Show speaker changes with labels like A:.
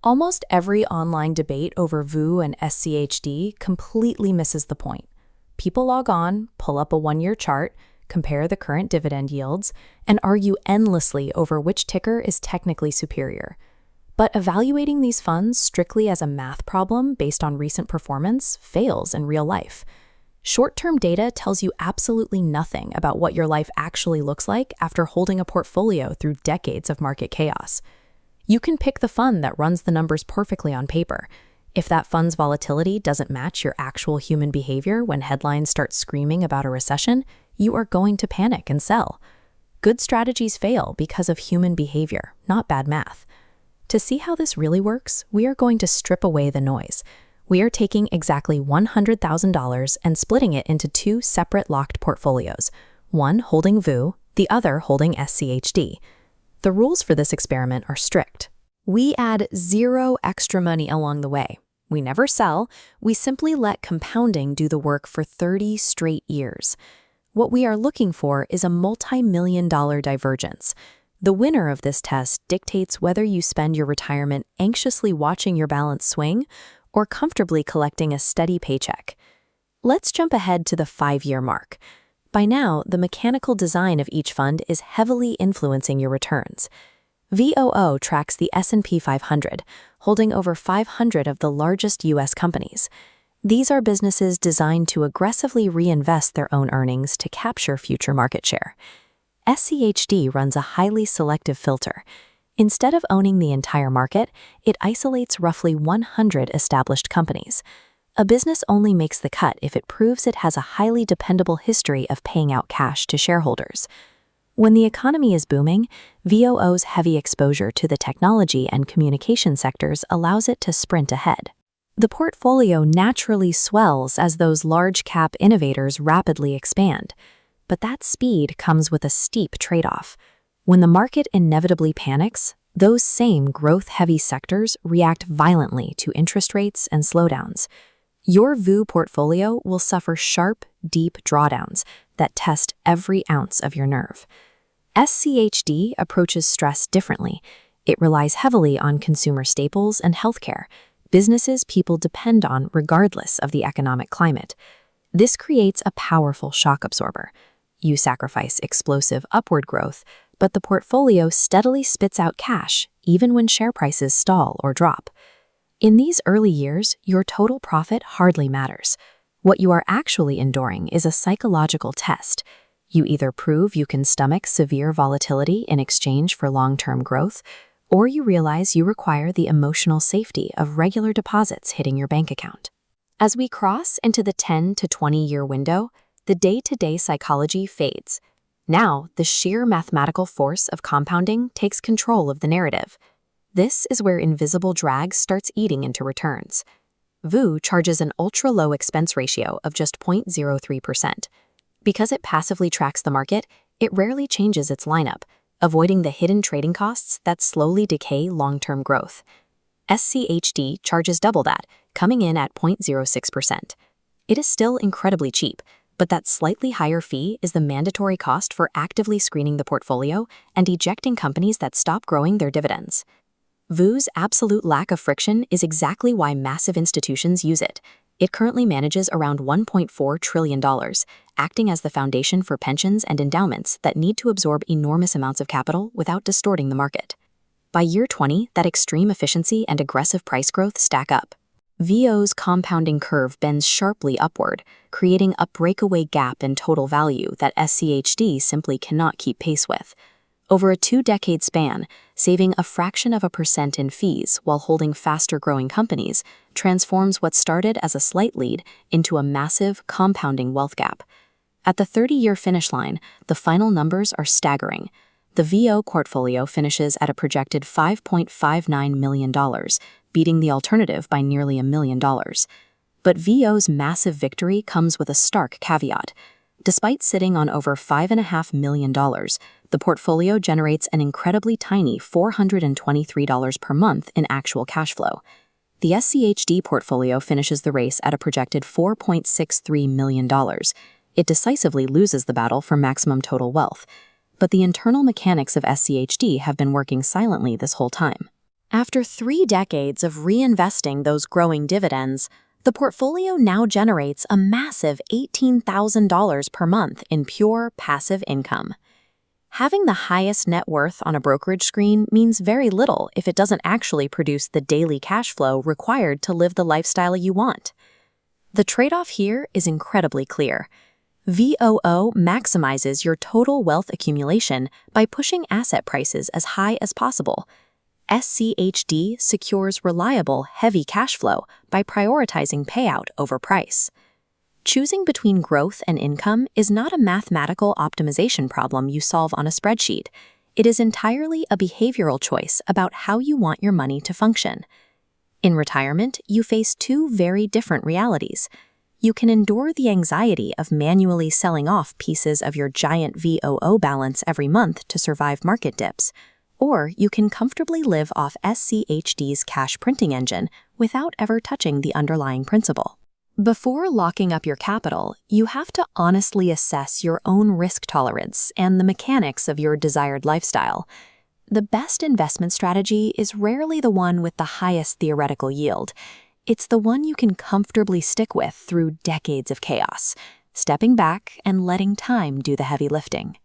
A: Almost every online debate over VOO and SCHD completely misses the point. People log on, pull up a one-year chart, compare the current dividend yields, and argue endlessly over which ticker is technically superior. But evaluating these funds strictly as a math problem based on recent performance fails in real life. Short-term data tells you absolutely nothing about what your life actually looks like after holding a portfolio through decades of market chaos. You can pick the fund that runs the numbers perfectly on paper. If that fund's volatility doesn't match your actual human behavior when headlines start screaming about a recession, you are going to panic and sell. Good strategies fail because of human behavior, not bad math. To see how this really works, we are going to strip away the noise. We are taking exactly $100,000 and splitting it into two separate locked portfolios, one holding VOO, the other holding SCHD. The rules for this experiment are strict. We add zero extra money along the way. We never sell, we simply let compounding do the work for 30 straight years. What we are looking for is a multi-million-dollar divergence. The winner of this test dictates whether you spend your retirement anxiously watching your balance swing or comfortably collecting a steady paycheck. Let's jump ahead to the 5-year mark. By now, the mechanical design of each fund is heavily influencing your returns. VOO tracks the S&P 500, holding over 500 of the largest U.S. companies. These are businesses designed to aggressively reinvest their own earnings to capture future market share. SCHD runs a highly selective filter. Instead of owning the entire market, it isolates roughly 100 established companies. A business only makes the cut if it proves it has a highly dependable history of paying out cash to shareholders. When the economy is booming, VOO's heavy exposure to the technology and communication sectors allows it to sprint ahead. The portfolio naturally swells as those large-cap innovators rapidly expand. But that speed comes with a steep trade-off. When the market inevitably panics, those same growth-heavy sectors react violently to interest rates and slowdowns. Your VOO portfolio will suffer sharp, deep drawdowns that test every ounce of your nerve. SCHD approaches stress differently. It relies heavily on consumer staples and healthcare, businesses people depend on regardless of the economic climate. This creates a powerful shock absorber. You sacrifice explosive upward growth, but the portfolio steadily spits out cash even when share prices stall or drop. In these early years, your total profit hardly matters. What you are actually enduring is a psychological test. You either prove you can stomach severe volatility in exchange for long-term growth, or you realize you require the emotional safety of regular deposits hitting your bank account. As we cross into the 10 to 20-year window, the day-to-day psychology fades. Now, the sheer mathematical force of compounding takes control of the narrative. This is where invisible drag starts eating into returns. VOO charges an ultra-low expense ratio of just 0.03%. Because it passively tracks the market, it rarely changes its lineup, avoiding the hidden trading costs that slowly decay long-term growth. SCHD charges double that, coming in at 0.06%. It is still incredibly cheap, but that slightly higher fee is the mandatory cost for actively screening the portfolio and ejecting companies that stop growing their dividends. VOO's absolute lack of friction is exactly why massive institutions use it. It currently manages around $1.4 trillion, acting as the foundation for pensions and endowments that need to absorb enormous amounts of capital without distorting the market. By year 20, that extreme efficiency and aggressive price growth stack up. VOO's compounding curve bends sharply upward, creating a breakaway gap in total value that SCHD simply cannot keep pace with. Over a 2-decade span, saving a fraction of a percent in fees while holding faster-growing companies transforms what started as a slight lead into a massive, compounding wealth gap. At the 30-year finish line, the final numbers are staggering. The VOO portfolio finishes at a projected $5.59 million, beating the alternative by nearly $1 million. But VOO's massive victory comes with a stark caveat. Despite sitting on over $5.5 million, the portfolio generates an incredibly tiny $423 per month in actual cash flow. The SCHD portfolio finishes the race at a projected $4.63 million. It decisively loses the battle for maximum total wealth. But the internal mechanics of SCHD have been working silently this whole time. After 3 decades of reinvesting those growing dividends, the portfolio now generates a massive $18,000 per month in pure passive income. Having the highest net worth on a brokerage screen means very little if it doesn't actually produce the daily cash flow required to live the lifestyle you want. The trade-off here is incredibly clear. VOO maximizes your total wealth accumulation by pushing asset prices as high as possible. SCHD secures reliable, heavy cash flow by prioritizing payout over price. Choosing between growth and income is not a mathematical optimization problem you solve on a spreadsheet. It is entirely a behavioral choice about how you want your money to function. In retirement, you face 2 very different realities. You can endure the anxiety of manually selling off pieces of your giant VOO balance every month to survive market dips, or you can comfortably live off SCHD's cash printing engine without ever touching the underlying principle. Before locking up your capital, you have to honestly assess your own risk tolerance and the mechanics of your desired lifestyle. The best investment strategy is rarely the one with the highest theoretical yield. It's the one you can comfortably stick with through decades of chaos, stepping back and letting time do the heavy lifting.